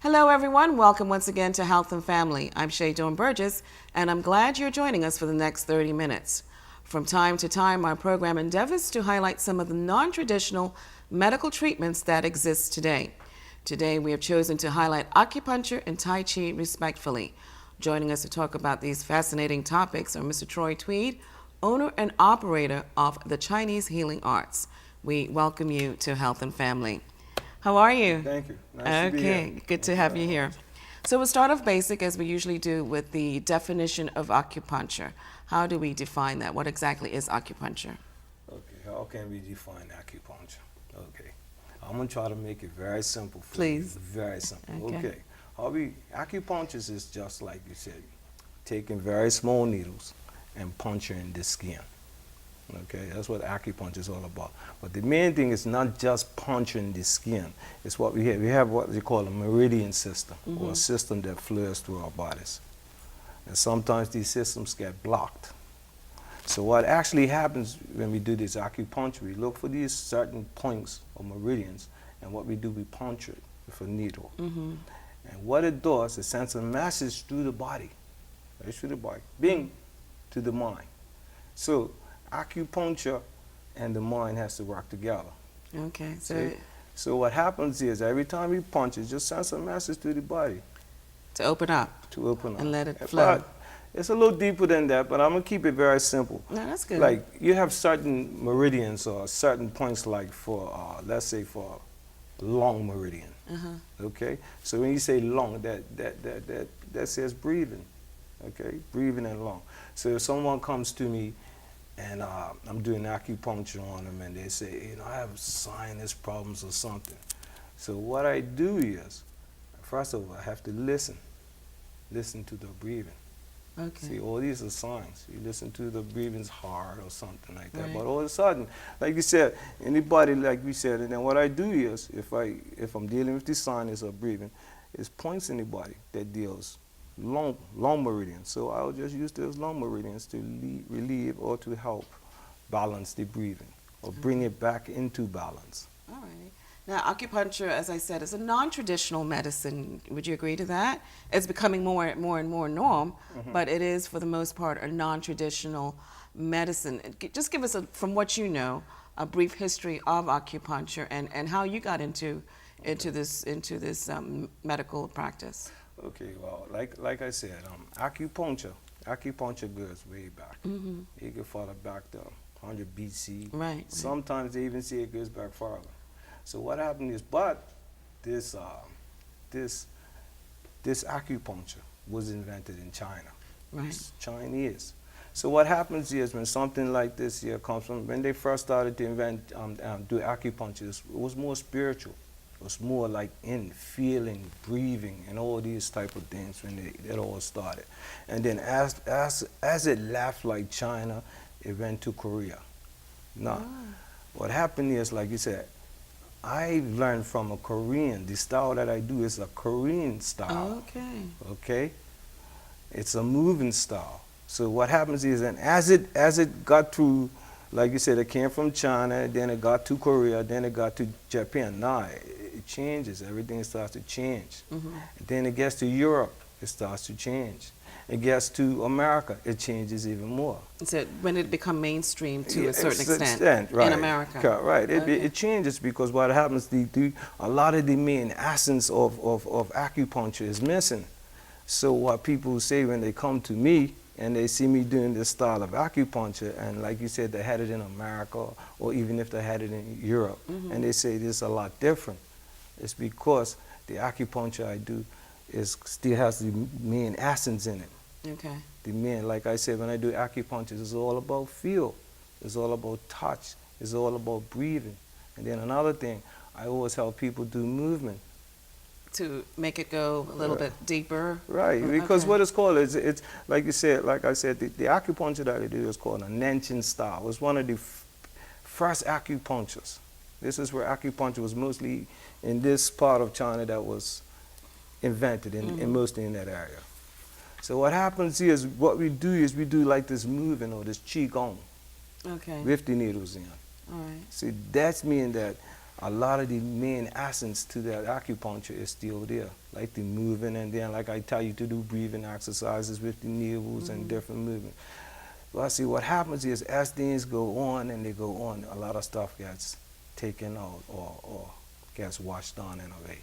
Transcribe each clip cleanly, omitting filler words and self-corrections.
Hello everyone, welcome once again to Health and Family. I'm Shay Burgess, and I'm glad you're joining us for the next 30 minutes. From time to time, our program endeavors to highlight some of the non-traditional medical treatments that exist today. Today, we have chosen to highlight acupuncture and Tai Chi respectfully. Joining us to talk about these fascinating topics are Mr. Troy Tweed, owner and operator of the Chinese Healing Arts. We welcome you to Health and Family. How are you? Thank you. Nice to be here. Okay, good to have you here. So we'll start off basic, as we usually do, with the definition of acupuncture. How do we define that? What exactly is acupuncture? Okay, how can we define acupuncture? Okay, I'm going to try to make it very simple for Please. you. Very simple. Okay. Acupuncture is just like you said, taking very small needles and puncturing the skin. Okay, that's what acupuncture is all about. But the main thing is not just puncturing the skin. It's what we have. We have what they call a Meridian System, or a system that flows through our bodies. And sometimes these systems get blocked. So what actually happens when we do this acupuncture, we look for these certain points or meridians, and what we do, we puncture it with a needle. And what it does, it sends a message through the body, right through the body, being to the mind. So acupuncture and the mind has to work together. Okay, so what happens is every time you punch, it just sends a message to the body. To open up. To open up. And let it flow. But it's a little deeper than that, but I'm going to keep it very simple. No, that's good. Like you have certain meridians or certain points, like for, let's say for long meridian. Okay? So when you say long, that says breathing. Okay? Breathing and long. So if someone comes to me and I'm doing acupuncture on them, and they say, I have sinus problems or something. So what I do is, first of all, I have to listen to the breathing. Okay. See, all these are signs. You listen to the breathing's hard or something like that. Right. But all of a sudden, like you said, anybody, like we said, and then what I do is, if I'm dealing with the sinus or breathing, is points in the body that deals long meridians. So I'll just use those long meridians to relieve or to help balance the breathing or bring it back into balance. All right. Now, acupuncture, as I said, is a non-traditional medicine. Would you agree to that? It's becoming more and more norm, but it is, for the most part, a non-traditional medicine. Just give us, from what you know, a brief history of acupuncture and how you got into this medical practice. Okay, well, like I said, acupuncture goes way back. You can follow back to 100 BC. Right. Sometimes they even say it goes back farther. So what happened is, but this acupuncture was invented in China. Right. It's Chinese. So what happens is, when something like this here comes from, when they first started to do acupuncture, it was more spiritual. It was more like in feeling, breathing, and all these type of things when it all started. And then as it left like China, it went to Korea. Now, what happened is, like you said, I learned from a Korean. The style that I do is a Korean style. Okay. Okay? It's a moving style. So what happens is, and as it got through, like you said, it came from China, then it got to Korea, then it got to Japan. Now it changes. Everything starts to change. Then it gets to Europe, it starts to change. It gets to America, it changes even more. So when it become mainstream to a certain extent right. in America. Right. Okay. It changes because what happens, a lot of the main essence of acupuncture is missing. So what people say when they come to me and they see me doing this style of acupuncture, and like you said, they had it in America, or even if they had it in Europe, and they say this is a lot different, it's because the acupuncture I do still has the main essence in it. Okay. The men, like I said, when I do acupuncture, it's all about feel. It's all about touch. It's all about breathing. And then another thing, I always help people do movement. To make it go a little bit deeper. Right, because Okay. what it's called is, it's like you said, like I said, the acupuncture that I do is called a Nanchen style. It's one of the first acupunctures. This is where acupuncture was mostly in this part of China that was invented, and mostly in that area. So what happens here is, what we do is we do like this movement or this qigong Okay. with the needles in. All right. See, that's mean that a lot of the main essence to that acupuncture is still there, like the moving, and then like I tell you to do breathing exercises with the needles and different movements. Well, see, what happens is as things go on and they go on, a lot of stuff gets taken out or gets washed on in a way.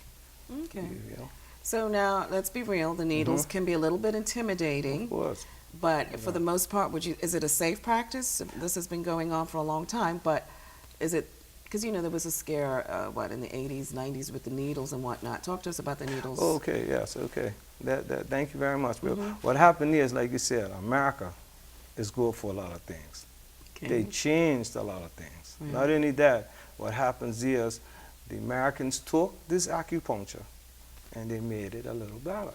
Okay. You know? So now, let's be real. The needles can be a little bit intimidating, Of course. but for the most part, is it a safe practice? This has been going on for a long time, but is it, because there was a scare, in the 80s, 90s with the needles and whatnot. Talk to us about the needles. Okay, yes, okay. Thank you very much, Bill. What happened is, like you said, America is good for a lot of things. Okay. They changed a lot of things. Right. Not only that, what happens is the Americans took this acupuncture and they made it a little better.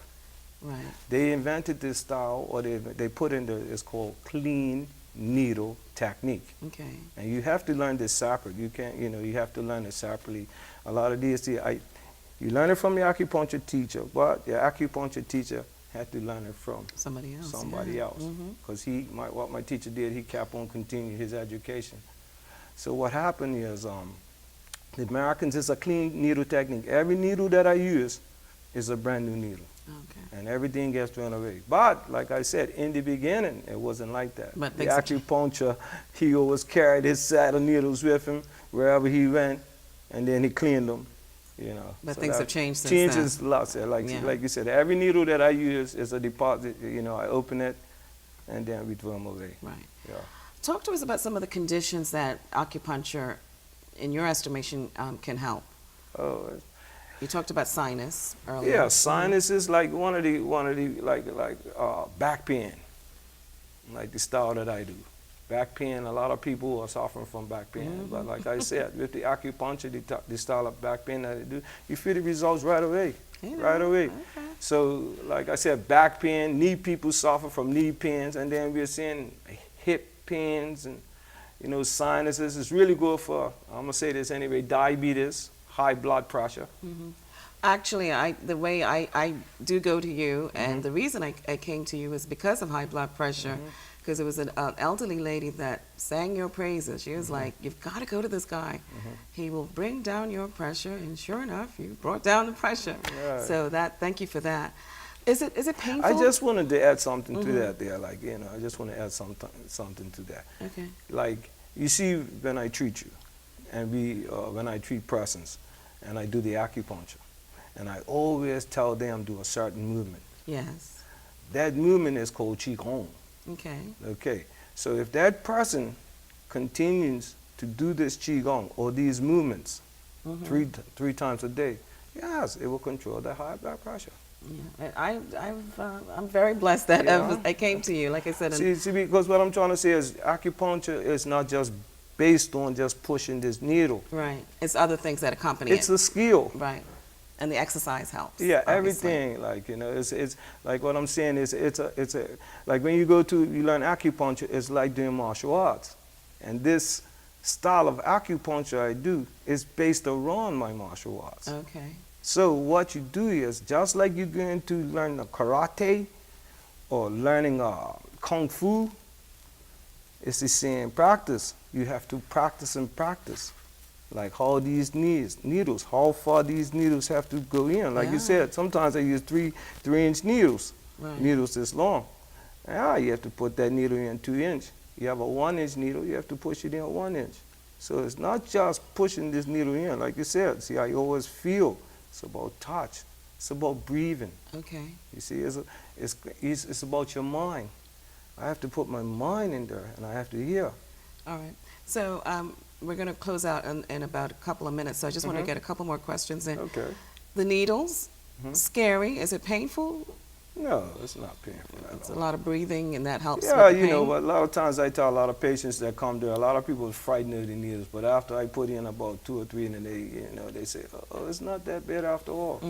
Right. They invented this style, or they put in it's called clean needle technique. Okay. And you have to learn this separate. You can't, you have to learn it separately. A lot of these, you learn it from your acupuncture teacher, but your acupuncture teacher had to learn it from Somebody else. somebody yeah. else. Because what my teacher did, he kept on continuing his education. So what happened is, the Americans, it's a clean needle technique. Every needle that I use is a brand new needle. Okay. And everything gets thrown away. But, like I said, in the beginning, it wasn't like that. But The things have acupuncture, he always carried his set of needles with him wherever he went, and then he cleaned them, But So things that have changed since changes then. a lot. So like you said, every needle that I use is a deposit. I open it, and then we throw them away. Right. Yeah. Talk to us about some of the conditions that acupuncture, in your estimation, can help. Oh, You talked about sinus earlier. yeah. Sinus is like one of the back pain, like the style that I do. Back pain. A lot of people are suffering from back pain, but like I said, with the acupuncture, the style of back pain that I do, you feel the results right away. Right away. Okay. So, like I said, back pain, knee people suffer from knee pains, and then we're seeing hip pains and, sinuses. It's really good for, I'm going to say this anyway, diabetes, high blood pressure. Actually, the way I do go to you, and the reason I came to you is because of high blood pressure, because it was an elderly lady that sang your praises. She was like, you've got to go to this guy. He will bring down your pressure, and sure enough, you brought down the pressure. Right. So thank you for that. Is it painful? I just wanted to add something to that there, I just want to add something to that. Okay. Like, you see, when I treat you, and when I treat persons, and I do the acupuncture, and I always tell them do a certain movement. Yes. That movement is called qigong. Okay. Okay, so if that person continues to do this qigong or these movements three times a day, yes, it will control the high blood pressure. Yeah. I'm very blessed that Yeah. I came to you. Like I said. See, because what I'm trying to say is acupuncture is not just based on just pushing this needle. Right. It's other things that accompany It's it. a skill. Right. And the exercise helps. Yeah, obviously. everything, it's like what I'm saying is it's a like when you learn acupuncture, it's like doing martial arts. And this style of acupuncture I do is based around my martial arts. Okay. So what you do is, just like you're going to learn karate or learning kung fu, it's the same practice. You have to practice and practice. Like how these needles, how far these needles have to go in. Like you said, sometimes I use 3-inch needles, needles this long. You have to put that needle in 2-inch. You have a 1-inch needle, you have to push it in 1 inch. So it's not just pushing this needle in, like you said. See, I always feel. It's about touch. It's about breathing. Okay. You see, it's about your mind. I have to put my mind in there, and I have to hear. All right. So we're going to close out in about a couple of minutes, so I just want to get a couple more questions in. Okay. The needles, scary. Is it painful? No, it's not painful at It's all. a lot of breathing, and that helps Yeah, with the you know, pain. but a lot of times I tell a lot of patients that come there, a lot of people are frightened of the needles, but after I put in about 2 or 3, and they say, oh, it's not that bad after all.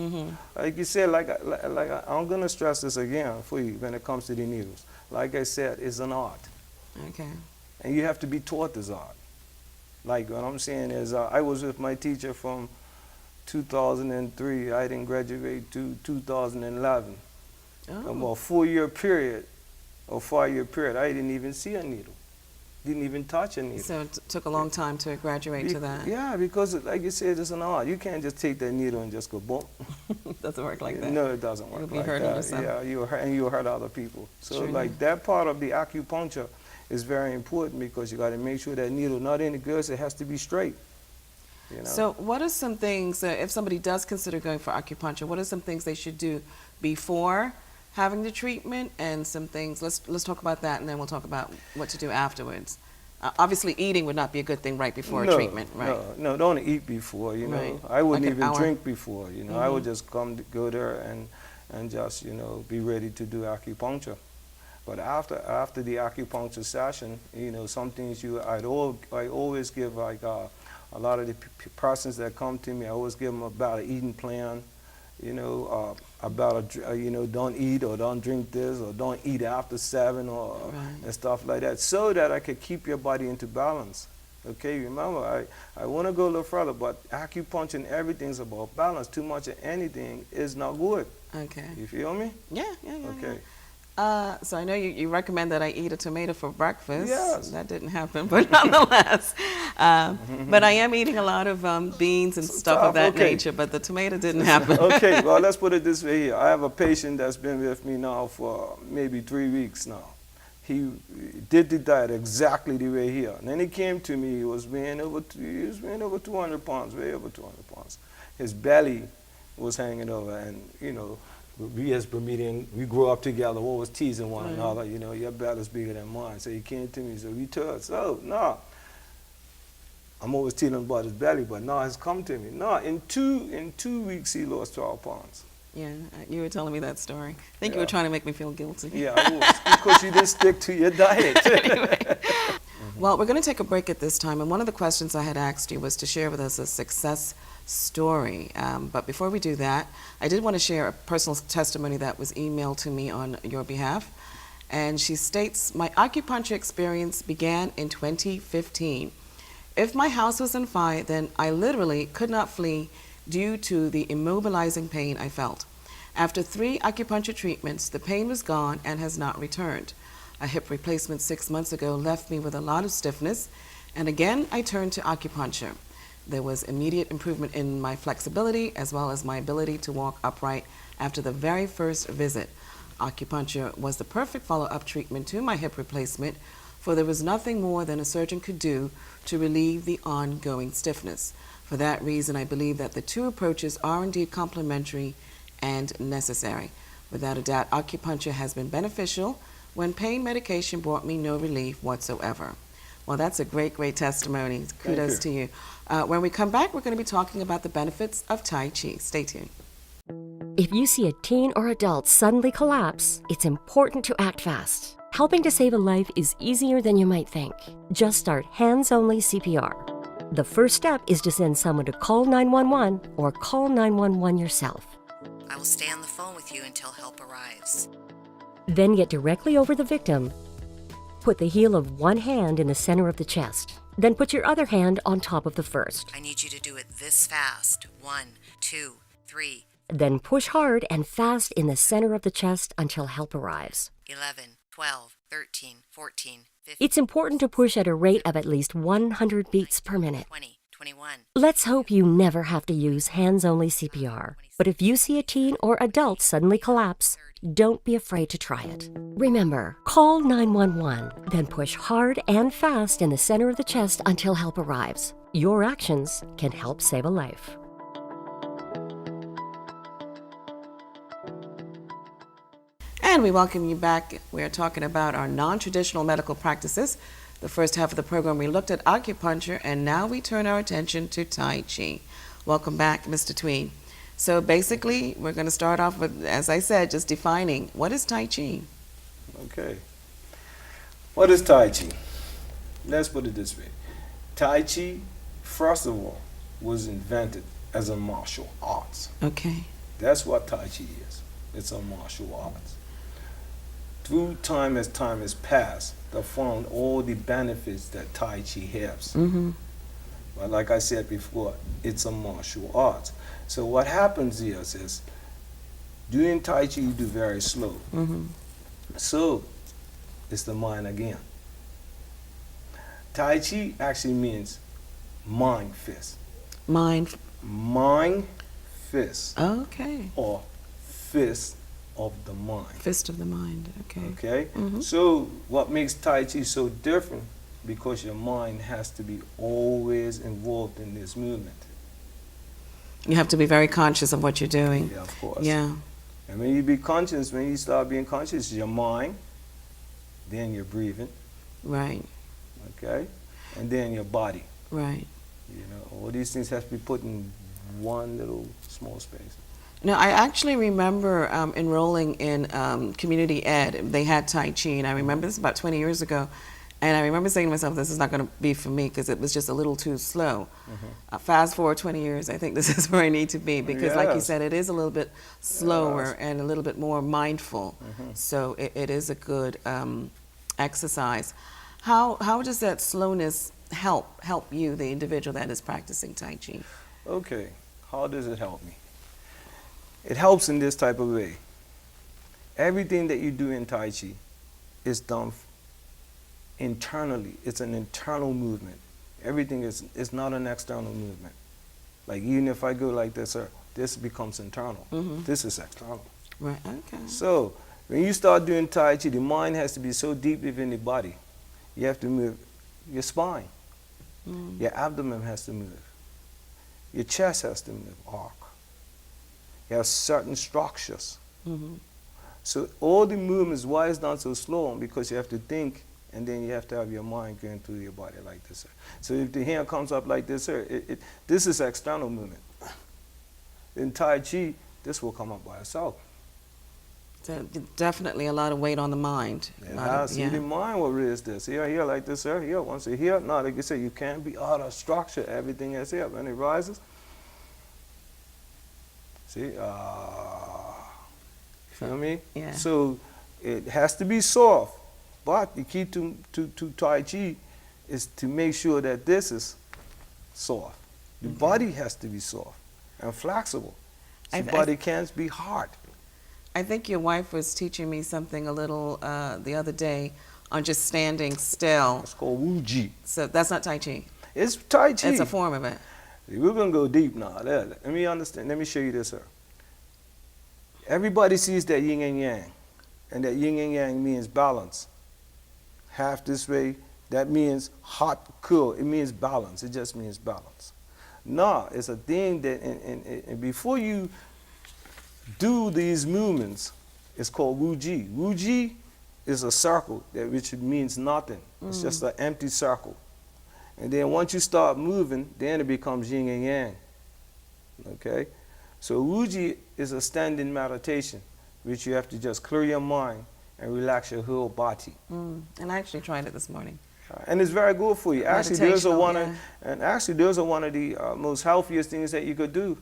Like you said, I'm gonna stress this again for you when it comes to the needles. Like I said, it's an art, Okay. and you have to be taught this art. Like what I'm saying is, I was with my teacher from 2003. I didn't graduate to 2011. Oh. About a 4-year period or 5-year period, I didn't even see a needle. Didn't even touch a needle. So it took a long time to graduate to that. Yeah, because like you said, it's an art. You can't just take that needle and just go boom. It doesn't work like that. No, it doesn't work You'll be like hurting that. yourself. Yeah, you'll hurt other people. So Sure like do. that part of the acupuncture is very important because you got to make sure that needle not any good. It has to be straight. You know? So what are some things, if somebody does consider going for acupuncture, what are some things they should do before having the treatment, and some things, let's talk about that, and then we'll talk about what to do afterwards. Obviously, eating would not be a good thing right before a treatment, right? No, don't eat before, you know. Right. I wouldn't Like an even hour. drink before, you know. I would just go there and just, you know, be ready to do acupuncture. But after the acupuncture session, you know, some things I always give, like a lot of the persons that come to me, I always give them about an eating plan, you know, about you know, don't eat or don't drink this or don't eat after 7 or and stuff like that, so that I could keep your body into balance. Okay, remember, I want to go a little further, but acupuncture and everything's about balance. Too much of anything is not good. Okay. You feel me? Yeah. Okay. So I know you recommend that I eat a tomato for breakfast. Yes. That didn't happen, but nonetheless. But I am eating a lot of beans and stuff of that Okay. nature, but the tomato didn't happen. Okay, well, let's put it this way here. I have a patient that's been with me now for maybe 3 weeks now. He did the diet exactly the way here. And then he came to me, he was weighing over 200 pounds, way over 200 pounds. His belly was hanging over, and, you know, we as Bermudian, we grew up together, we always teasing one another, you know, your belly's bigger than mine. So he came to me, so we touched. So, no, I'm always telling him about his belly, but now he's come to me. No, in two weeks he lost 12 pounds. Yeah, you were telling me that story. I think you Yeah. were trying to make me feel guilty. Yeah, I was, because you didn't stick to your diet. Well, we're going to take a break at this time, and one of the questions I had asked you was to share with us a success story. But before we do that, I did want to share a personal testimony that was emailed to me on your behalf. And she states, my acupuncture experience began in 2015. If my house was on fire, then I literally could not flee due to the immobilizing pain I felt. After 3 acupuncture treatments, the pain was gone and has not returned. A hip replacement 6 months ago left me with a lot of stiffness, and again I turned to acupuncture. There was immediate improvement in my flexibility as well as my ability to walk upright after the very first visit. Acupuncture was the perfect follow-up treatment to my hip replacement, for there was nothing more than a surgeon could do to relieve the ongoing stiffness. For that reason, I believe that the 2 approaches are indeed complementary and necessary. Without a doubt, acupuncture has been beneficial when pain medication brought me no relief whatsoever. Well, that's a great, great testimony. Kudos to you. When we come back, we're going to be talking about the benefits of Tai Chi. Stay tuned. If you see a teen or adult suddenly collapse, it's important to act fast. Helping to save a life is easier than you might think. Just start hands-only CPR. The first step is to send someone to call 911 or call 911 yourself. I will stay on the phone with you until help arrives. Then get directly over the victim. Put the heel of one hand in the center of the chest. Then put your other hand on top of the first. I need you to do it this fast. 1, 2, 3, Then push hard and fast in the center of the chest until help arrives. 11, 12, 13, 14, 15. It's important to push at a rate of at least 100 beats per minute. 20, 21. Let's hope you never have to use hands-only CPR. But if you see a teen or adult suddenly collapse, don't be afraid to try it. Remember, call 911, then push hard and fast in the center of the chest until help arrives. Your actions can help save a life. And we welcome you back. We're talking about our non-traditional medical practices. The first half of the program, we looked at acupuncture, and now we turn our attention to Tai Chi. Welcome back, Mr. Tweed. So basically, we're going to start off with, as I said, just defining what is Tai Chi. Okay. What is Tai Chi? Let's put it this way. Tai Chi, first of all, was invented as a martial arts. Okay. That's what Tai Chi is. It's a martial arts. Through time, as time has passed, they found all the benefits that Tai Chi has. Mm-hmm. But like I said before, it's a martial arts. So what happens is doing Tai Chi you do very slow. Mm-hmm. So it's the mind again. Tai Chi actually means mind fist. Mind. Mind fist. Okay. Or fist of the mind. Fist of the mind. Okay. Okay? Mhm. So what makes Tai Chi so different? Because your mind has to be always involved in this movement. You have to be very conscious of what you're doing. Yeah, of course. Yeah. And when you be conscious, when you start being conscious, your mind, then your breathing, Right. okay? And then your body. Right. You know, all these things have to be put in one little small space. No, I actually remember enrolling in community ed. They had Tai Chi, and I remember this about 20 years ago. And I remember saying to myself, this is not going to be for me because it was just a little too slow. Fast forward 20 years, I think this is where I need to be because, like you Yes. said, it is a little bit slower Yes. and a little bit more mindful. So it is a good exercise. How does that slowness help you, the individual that is practicing Tai Chi? Okay, how does it help me? It helps in this type of way. Everything that you do in Tai Chi is done internally. It's an internal movement. Everything is not an external movement. Like even if I go like this, this becomes internal. This is external. Right. Okay. So when you start doing Tai Chi, the mind has to be so deep within the body. You have to move your spine. Your abdomen has to move. Your chest has to move, arc. You have certain structures. So all the movements, why it's done so slow? Because you have to think, and then you have to have your mind going through your body like this. So if the hand comes up like this, this is external movement. In Tai Chi, this will come up by itself. So definitely a lot of weight on the mind. See, the mind will raise this. Here, like this, here. Once you here, no, like you say, you can't be out of structure. Everything is here. When it rises, see, feel me? Yeah. So it has to be soft. But the key to Tai Chi is to make sure that this is soft. The body has to be soft and flexible. The body can't be hard. I think your wife was teaching me something a little the other day on just standing still. It's called Wu Ji. So that's not Tai Chi. It's Tai Chi. It's a form of it. We're going to go deep now. Let me understand. Let me show you this, sir. Everybody sees that yin and yang. And that yin and yang means balance. Half this way, that means hot, cool. It means balance. It just means balance. No, it's a thing that, and before you do these movements, it's called Wu Ji. Wu Ji is a circle, which means nothing. It's just an empty circle. And then once you start moving, then it becomes yin and yang. Okay? So Wu Ji is a standing meditation, which you have to just clear your mind and relax your whole body. And I actually tried it this morning. And it's very good for you. Actually, those are one of the most healthiest things that you could do.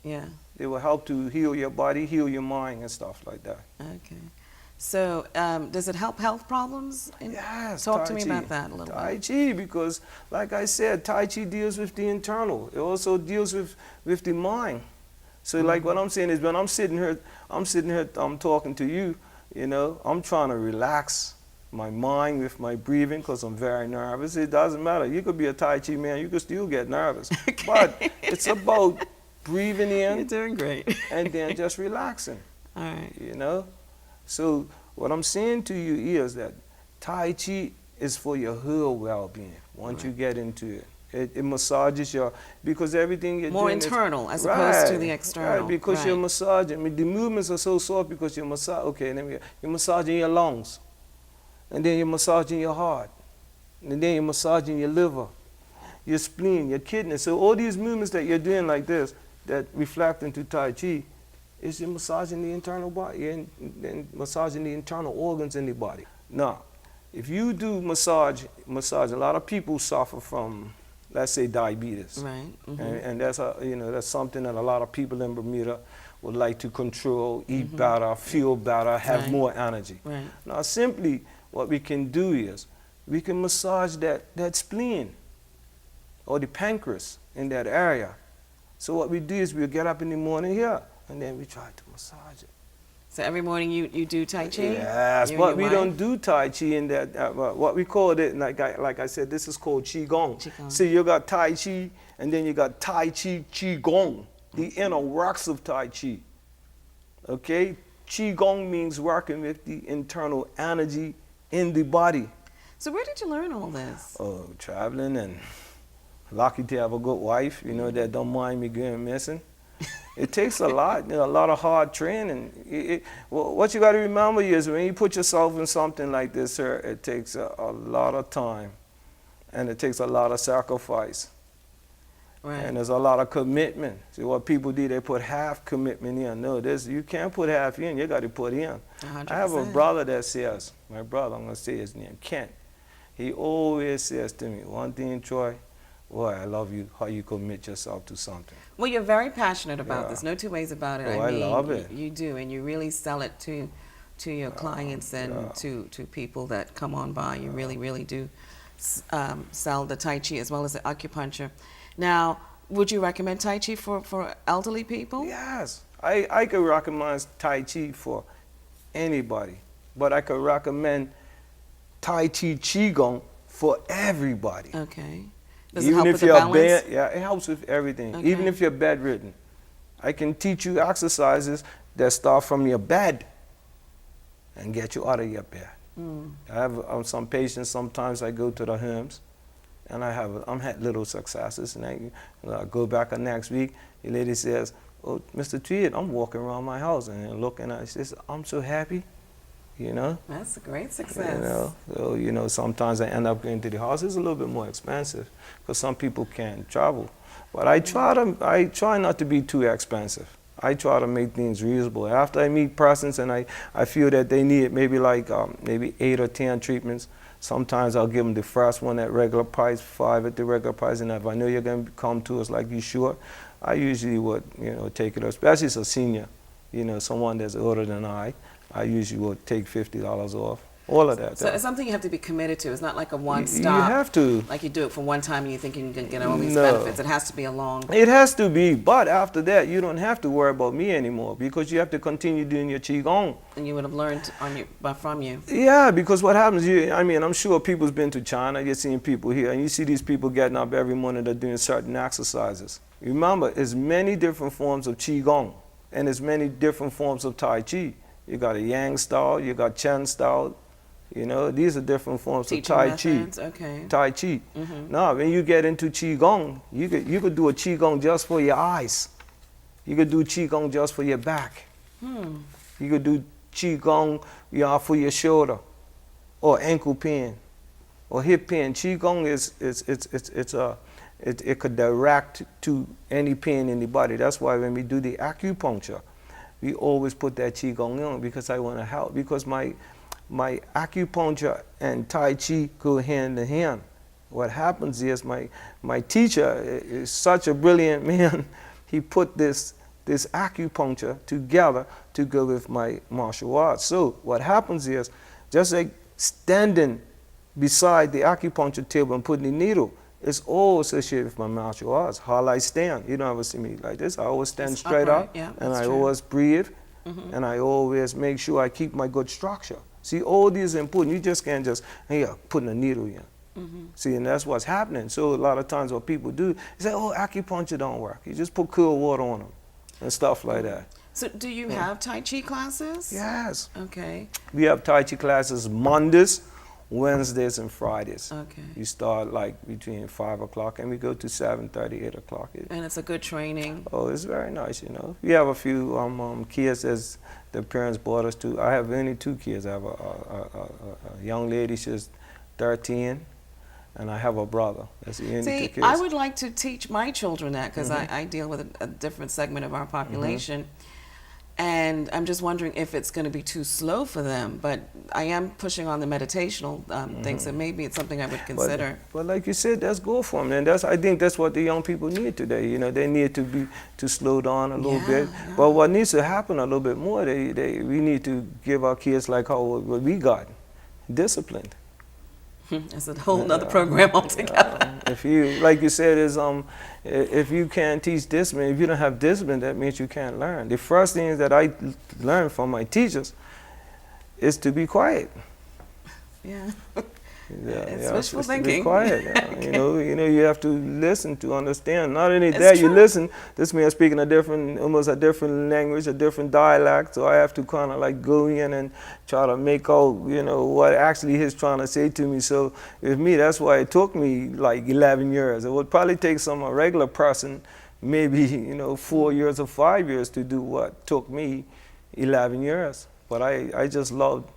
Yeah. It will help to heal your body, heal your mind, and stuff like that. Okay. So does it help health problems? Yes. Talk to Tai me Chi. about that a little Tai bit. Chi, because like I said, Tai Chi deals with the internal. It also deals with the mind. So like what I'm saying is when I'm sitting here, I'm talking to you, you know, I'm trying to relax my mind with my breathing because I'm very nervous. It doesn't matter. You could be a Tai Chi man, you could still get nervous. Okay. But it's about breathing in. You're doing great. And then just relaxing. All right. You know? So what I'm saying to you is that Tai Chi is for your whole well-being once you get into it. It massages your, because everything you're More doing internal is, as opposed to the external. Right, because Right. you're massaging. I mean, the movements are so soft because you're you're massaging your lungs. And then you're massaging your heart. And then you're massaging your liver, your spleen, your kidney. So all these movements that you're doing like this, that reflect into Tai Chi is you're massaging the internal body and massaging the internal organs in the body. Now, if you do massage, a lot of people suffer from, let's say, diabetes. Right. And that's that's something that a lot of people in Bermuda would like to control, eat better, feel better, have Right. more energy. Right. Now, simply what we can do is we can massage that spleen or the pancreas in that area. So what we do is we'll get up in the morning here and then we try to massage it. So every morning you do Tai Chi? Yes, You and but your we wife? don't do Tai Chi in that, what we call it, like I said, this is called Qigong. Qigong. See, you got Tai Chi, and then you got Tai Chi Qigong, the inner works of Tai Chi. Okay? Qigong means working with the internal energy in the body. So where did you learn all this? Oh, traveling and lucky to have a good wife, that don't mind me going missing. It takes a lot, a lot of hard training. What you got to remember is when you put yourself in something like this, sir, it takes a lot of time, and it takes a lot of sacrifice, Right. and there's a lot of commitment. See, what people do, they put half commitment in. No, you can't put half in. You got to put in. 100%. I have a brother that says, my brother, I'm going to say his name, Kent. He always says to me, one thing, Troy, boy, I love you, how you commit yourself to something. Well, you're very passionate about Yeah. this. No two ways about it. Oh, I love it. You do, and you really sell it to your clients and to people that come on by. You really do sell the Tai Chi as well as the acupuncture. Now, would you recommend Tai Chi for elderly people? Yes, I could recommend Tai Chi for anybody, but I could recommend Tai Chi Qigong for everybody. Okay. Does it help with the balance? Yeah, it helps with everything. Okay. Even if you're bedridden, I can teach you exercises that start from your bed and get you out of your bed. I have some patients. Sometimes I go to the homes, and I'm had little successes, and I go back the next week. The lady says, "Oh, Mr. Tweed, I'm walking around my house and looking at it. She says, I'm so happy." That's a great success. So, sometimes I end up going to the house. It's a little bit more expensive because some people can't travel. But I try not to be too expensive. I try to make things reasonable. After I meet persons and I feel that they need maybe 8 or 10 treatments, sometimes I'll give them the first one at regular price, 5 at the regular price, and if I know you're going to come to us like you sure, I usually would, take it up, especially as a senior, someone that's older than I usually would take $50 off. All of that. So it's something you have to be committed to. It's not like a one-stop. You have to. Like you do it for one time and you think you can get all these No. benefits. It has to be a long... It has to be, but after that, you don't have to worry about me anymore because you have to continue doing your Qigong. And you would have learned from you. Yeah, because what happens, I'm sure people's been to China, you're seeing people here, and you see these people getting up every morning, they're doing certain exercises. Remember, there's many different forms of Qigong, and there's many different forms of Tai Chi. You got a Yang style, you got Chen style, these are different forms of Tai methods, Chi. okay. Tai Chi. Now, when you get into Qigong, you could do a Qigong just for your eyes. You could do Qigong just for your back. You could do Qigong for your shoulder, or ankle pain, or hip pain. Qigong it could direct to any pain in the body. That's why when we do the acupuncture, we always put that Qigong on because I want to help. Because my acupuncture and Tai Chi go hand in hand. What happens is my teacher is such a brilliant man. He put this acupuncture together to go with my martial arts. So what happens is, just like standing beside the acupuncture table and putting the needle, it's all associated with my martial arts. How I stand. You don't ever see me like this. I always stand It's straight upright, up, yeah, and that's I true. always breathe, and I always make sure I keep my good structure. See, all these are important. You just can't just, putting a needle in. See, and that's what's happening. So a lot of times what people do, they say, oh, acupuncture don't work. You just put cool water on them and stuff like that. So do you have Tai Chi classes? Yes. Okay. We have Tai Chi classes Mondays, Wednesdays, and Fridays. Okay. You start between 5 o'clock and we go to 7:30, 8 o'clock. And it's a good training. Oh, it's very nice, We have a few kids as the parents brought us to. I have only 2 kids. I have a young lady, she's 13, and I have a brother. That's the only See, two kids. I would like to teach my children that because I deal with a different segment of our population. And I'm just wondering if it's going to be too slow for them. But I am pushing on the meditational things, so maybe it's something I would consider. But like you said, that's good for them. And I think that's what the young people need today. You know, they need to slow down a little bit. Yeah. But what needs to happen a little bit more, we need to give our kids like what we got, disciplined. That's a whole nother program altogether. If you, like you said, if you can't teach discipline, if you don't have discipline, that means you can't learn. The first thing that I learned from my teachers is to be quiet. Yeah. It's wishful just to thinking. be quiet. You know, you have to listen to understand. Not only It's that, you true. listen. This man speaking almost a different language, a different dialect. So I have to kind of like go in and try to make out, you know, what actually he's trying to say to me. So with me, that's why it took me like 11 years. It would probably take a regular person, maybe 4 years or 5 years to do what took me 11 years. But I just loved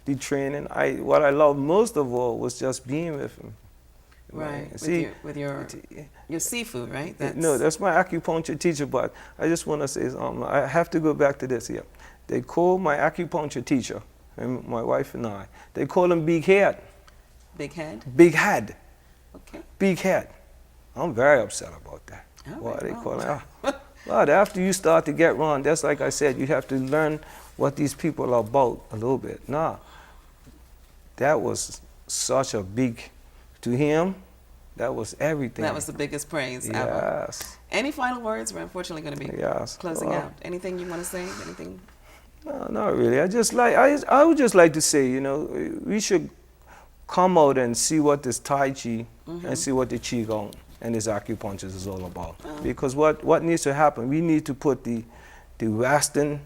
the training. What I loved most of all was just being with him. Right. See, with your seafood, right? that's my acupuncture teacher. But I just want to say something. I have to go back to this here. They call my acupuncture teacher, and my wife and I, they call him Big Head. Big head. Big Head. Okay. Big Head. I'm very upset about that. All Why right, they well. call it? But after you start to get wrong, that's like I said, you have to learn what these people are about a little bit. Nah, that was such a big, to him, that was everything. That was the biggest praise ever. Yes. Any final words? We're unfortunately going to be Yes. closing Well, out. Anything you want to say? Anything? No, not really. I would just like to say, we should come out and see what this Tai Chi and see what the Qigong and this acupuncture is all about. Because what needs to happen, we need to put the Western,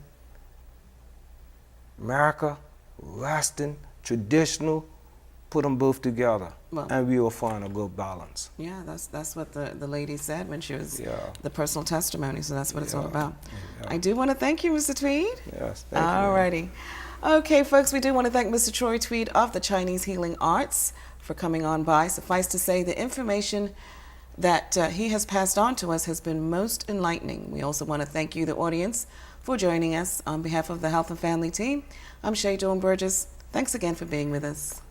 Western, traditional, put them both together, Well, and we will find a good balance. Yeah, that's what the lady said when she was Yeah. the personal testimony. So that's what it's all Yeah. about. Yeah. I do want to thank you, Mr. Tweed. Yes, thank you. All righty. Okay, folks, we do want to thank Mr. Troy Tweed of the Chinese Healing Arts for coming on by. Suffice to say, the information that he has passed on to us has been most enlightening. We also want to thank you, the audience, for joining us. On behalf of the Health and Family team, I'm Shay Burgess. Thanks again for being with us.